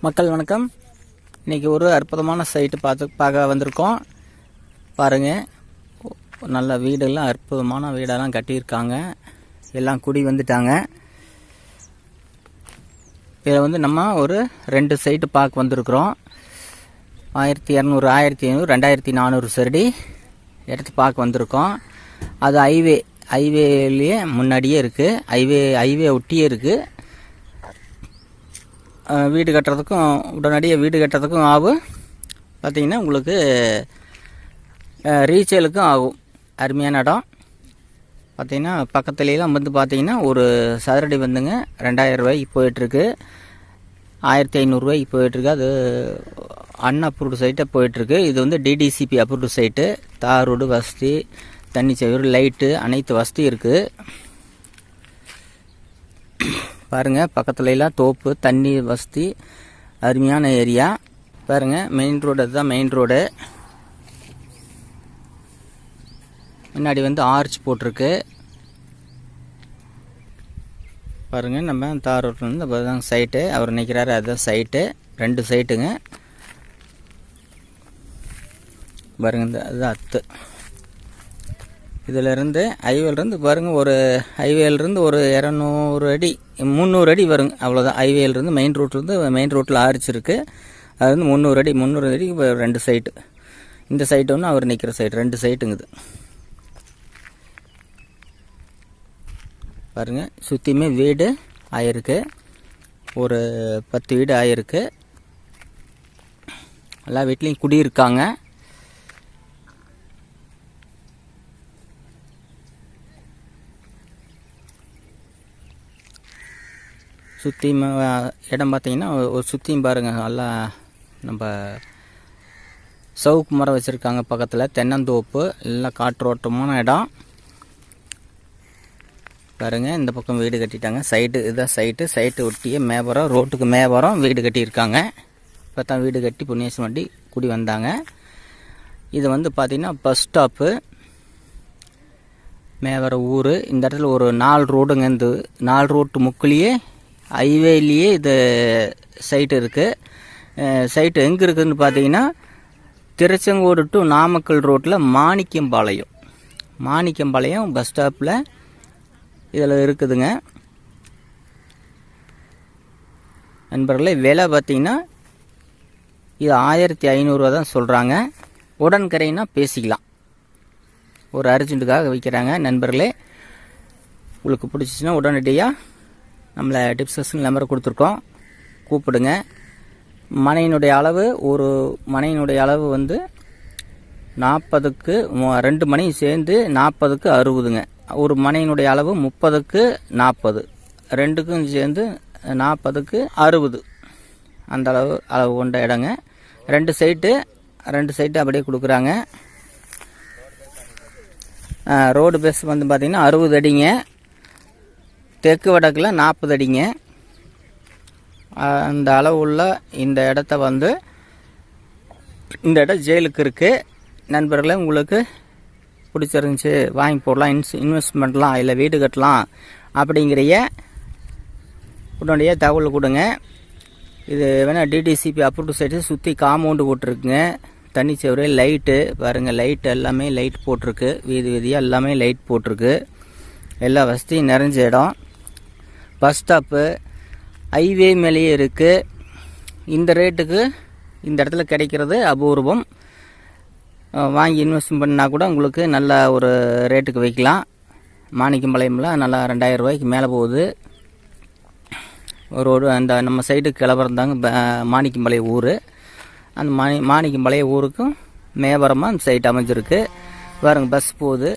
மக்கள் வணக்கம். இன்றைக்கி ஒரு அற்புதமான சைட்டு பார்க்க வந்திருக்கோம். பாருங்கள், நல்ல வீடெல்லாம் அற்புதமான வீடெல்லாம் கட்டியிருக்காங்க. எல்லாம் குடி வந்துட்டாங்க. இதில் நம்ம ஒரு 2 சைட்டு பார்க்க வந்திருக்கிறோம். 1200, 1500, 2400 சரடி எடுத்து பார்க்க வந்திருக்கோம். அது ஹைவேலேயே முன்னாடியே இருக்குது. ஹைவே ஒட்டியே இருக்குது. வீடு கட்டுறதுக்கும் உடனடியாக வீடு கட்டுறதுக்கும் ஆகும். பார்த்திங்கன்னா உங்களுக்கு ரீசேலுக்கும் ஆகும். அருமையான இடம். பார்த்திங்கன்னா பக்கத்துலேலாம் வந்து பார்த்திங்கன்னா ஒரு சதுரடி வந்துங்க 2000 ரூபாய்க்கு போயிட்டுருக்கு, 1500 ரூபாய்க்கு போயிட்டுருக்கு. அது அன்அப்ரூவ்டு சைட்டாக போயிட்டுருக்கு. இது வந்து டிடிசிபி அப்ரூவ்டு சைட்டு. தார் ரோடு வசதி, தண்ணி சவுறு, லைட்டு, அனைத்து வசதி இருக்குது. பாருங்கள், பக்கத்துலலாம் தோப்பு, தண்ணி வசதி, அருமையான ஏரியா. பாருங்கள், மெயின் ரோடு, அதுதான் மெயின் ரோடு. முன்னாடி வந்து ஆர்ச் போட்டிருக்கு. பாருங்கள், நம்ம தார் ரோட்லேருந்து அதுதான் சைட்டு. அவர் நிற்கிறாரு, அதுதான் சைட்டு. 2 சைட்டுங்க. பாருங்கள், அதுதான் அத்து. இதிலேருந்து ஹைவேலேருந்து பாருங்கள், ஒரு ஹைவேலேருந்து ஒரு 200 அடி 300 அடி வருங்க. அவ்வளோதான். ஹைவேலேருந்து மெயின் ரோட்டில் ஆர்ச் இருக்குது. அது வந்து 300 அடிக்கு 2 சைட்டு. இந்த சைட்டு ஒன்று, அவர் நிற்கிற சைட்டு, 2 சைட்டுங்குது. பாருங்கள், சுற்றியுமே வீடு ஆயிருக்கு. ஒரு 10 வீடு ஆயிருக்கு. எல்லா வீட்லேயும் குடியிருக்காங்க. சுற்றியும் இடம் பார்த்திங்கன்னா ஒரு சுற்றியும் பாருங்கள், நல்லா நம்ம சவுக்கு மரம் வச்சுருக்காங்க. பக்கத்தில் தென்னந்தோப்பு, எல்லாம் காற்றோட்டமான இடம். பாருங்கள், இந்த பக்கம் வீடு கட்டிட்டாங்க. சைட்டு, இதுதான் சைட்டு ஒட்டியே மேபரம், ரோட்டுக்கு மேபரம் வீடு கட்டியிருக்காங்க. இப்போ தான் வீடு கட்டி புண்ணியேசன் வண்டி குடி வந்தாங்க. இது வந்து பார்த்திங்கன்னா பஸ் ஸ்டாப்பு, மேவர ஊர். இந்த இடத்துல ஒரு 4 ரோடுங்க. இந்த 4 ரோட்டு முக்குலேயே ஹைவேலேயே இது சைட்டு இருக்குது. சைட்டு எங்கே இருக்குதுன்னு பார்த்தீங்கன்னா திருச்செங்கோடு டு நாமக்கல் ரோட்டில் மாணிக்கம்பாளையம் பஸ் ஸ்டாப்பில் இதில் இருக்குதுங்க. நண்பர்களே, விலை பார்த்திங்கன்னா இது 1500 ரூபா தான் சொல்கிறாங்க. உடன்கரைன்னா பேசிக்கலாம். ஒரு அர்ஜென்ட்டுக்காக வைக்கிறாங்க. நண்பர்களே, உங்களுக்கு பிடிச்சிச்சின்னா உடனடியாக நம்மளை டிஸ்கஷன் நம்பரை கொடுத்துருக்கோம், கூப்பிடுங்க. மனையினுடைய அளவு வந்து 40க்கு 2 மனை சேர்ந்து 40க்கு 60ங்க. ஒரு மனையினுடைய அளவு 30க்கு 40, 2க்கும் சேர்ந்து 40க்கு 60. அந்த அளவு கொண்ட இடங்க. 2 சைட்டு அப்படியே கொடுக்குறாங்க. ரோடு பேஸ் வந்து பார்த்திங்கன்னா 60 அடிங்க. தெற்கு வடக்கில் 40 அடிங்க. அந்த அளவு உள்ள இந்த இடத்த வந்து இந்த இடம் ஜெயிலுக்கு இருக்குது. நண்பர்களே, உங்களுக்கு பிடிச்சிருந்துச்சி வாங்கி போடலாம், இன்வெஸ்ட்மெண்ட்லாம், இல்லை வீடு கட்டலாம் அப்படிங்கிறைய உடனடியாக தகவல் கொடுங்க. இது வேணால் டிடிசிபி அப்ரூவ்டு சைட்டு. சுற்றி காம்பவுண்டு போட்டிருக்குங்க. தண்ணி சவுறு, லைட்டு பாருங்கள், லைட்டு எல்லாமே லைட் போட்டிருக்கு. வீதியாக எல்லாமே லைட் போட்டிருக்கு. எல்லா வசதியும் நிறைஞ்ச இடம். பஸ் ஸ்டாப்பு ஹைவே மேலேயே இருக்குது. இந்த ரேட்டுக்கு இந்த இடத்துல கிடைக்கிறது அபூர்வம். வாங்கி இன்வெஸ்ட் பண்ணால் கூட உங்களுக்கு நல்ல ஒரு ரேட்டுக்கு வைக்கலாம். மாணிக்கம்பாளையம்லாம் நல்லா 2000 ரூபாய்க்கு மேலே போகுது. ஒரு அந்த நம்ம சைடுக்கு கிளம்புறதாங்க மாணிக்கம்பாளையம் ஊர். அந்த மாணிக்கம்பாளையம் ஊருக்கும் மேபரமாக அந்த சைட் அமைஞ்சிருக்கு. பாருங்கள், பஸ் போகுது.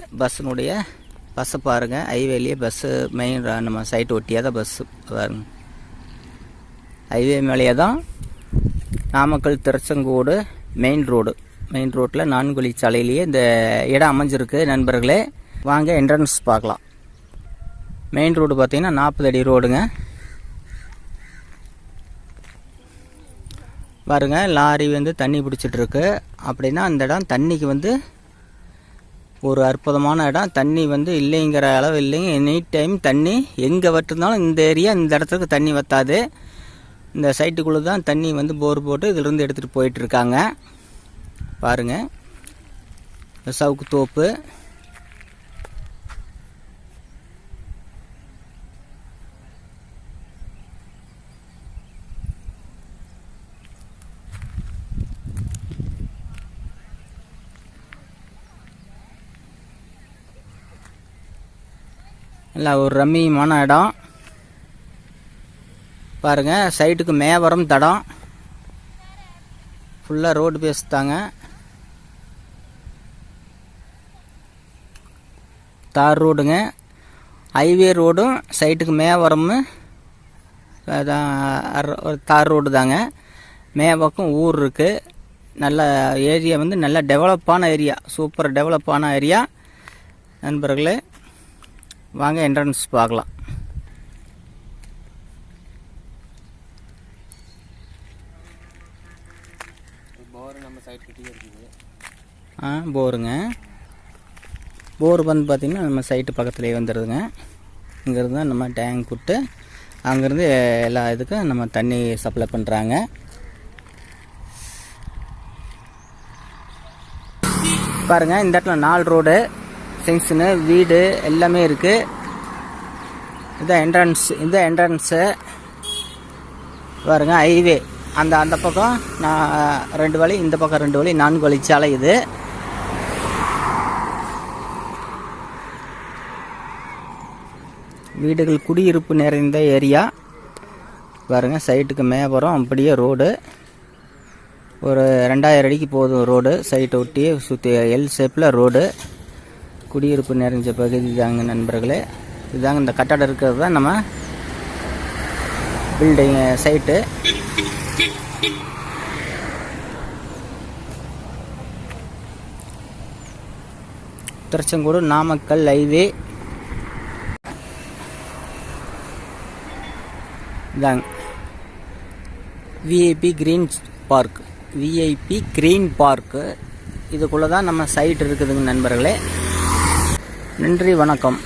பஸ்ஸை பாருங்கள், ஹைவேலேயே பஸ்ஸு மெயின் நம்ம சைட்டு ஒட்டியாக தான் பஸ்ஸு பாருங்க. ஹைவே மேலேயே தான் நாமக்கல் திருச்செங்கோடு மெயின் ரோட்டில் 4 வழிச்சாலையிலேயே இந்த இடம் அமைஞ்சிருக்கு. நண்பர்களே, வாங்க என்ட்ரன்ஸ் பார்க்கலாம். மெயின் ரோடு பார்த்திங்கன்னா 40 அடி ரோடுங்க. பாருங்கள், லாரி வந்து தண்ணி பிடிச்சிட்ருக்கு. அப்படின்னா அந்த இடம் தண்ணிக்கு வந்து ஒரு அற்புதமான இடம். தண்ணி வந்து இல்லைங்கிற அளவு இல்லைங்க. எனி டைம் தண்ணி எங்கே வட்டிருந்தாலும் இந்த ஏரியா, இந்த இடத்துக்கு தண்ணி வற்றாது. இந்த சைட்டுக்குள்ளே தான் தண்ணி வந்து போர் போட்டு இதிலிருந்து எடுத்துகிட்டு போயிட்டுருக்காங்க. பாருங்கள், சவுக்கு தோப்பு. இல்லை ஒரு ரம்மியமான இடம் பாருங்கள். சைட்டுக்கு மேவரம் தடம் ஃபுல்லாக ரோடு பேஸ் தாங்க. தார் ரோடுங்க, ஹைவே ரோடும் சைட்டுக்கு மேவரம் தார் ரோடு தாங்க. மேவக்கம் ஊர் இருக்குது. நல்ல ஏரியா வந்து நல்ல டெவலப்பான ஏரியா, சூப்பர் டெவலப்பான ஏரியா நண்பர்களே. வாங்க என்ட்ரன்ஸ் பார்க்கலாம். போருங்க. போர் வந்து பார்த்திங்கன்னா நம்ம சைட்டு பக்கத்துலேயே வந்துடுதுங்க. இங்கேருந்து தான் நம்ம டேங்க் விட்டு அங்கேருந்து எல்லா இதுக்கும் நம்ம தண்ணி சப்ளை பண்ணுறாங்க. பாருங்கள், இந்த இடத்துல 4 ரோடு, ஜங்ஷனு, வீடு எல்லாமே இருக்குது. இதுதான் என்ட்ரன்ஸ். இந்த என்ட்ரன்ஸு பாருங்கள். ஹைவே அந்த பக்கம் 2 வழி, இந்த பக்கம் 2 வழி, 4 வழிச்சாலை இது. வீடுகள் குடியிருப்பு நிறைந்த ஏரியா பாருங்கள். சைட்டுக்கு மேபுறம் அப்படியே ரோடு ஒரு 2000 அடிக்கு போதும் ரோடு. சைட்டை ஒட்டியே சுற்றி எல் ஷேப்பில் ரோடு. குடியிருப்பு நிறைஞ்ச பகுதி தாங்க நண்பர்களே. இதுதாங்க இந்த கட்டடம் இருக்கிறது தான் நம்ம building site. Tiruchengode Namakkal highway இதாங்க. VIP green park, VIP green park இதுக்குள்ளே தான் நம்ம சைட் இருக்குதுங்க நண்பர்களே. நன்றி, வணக்கம்.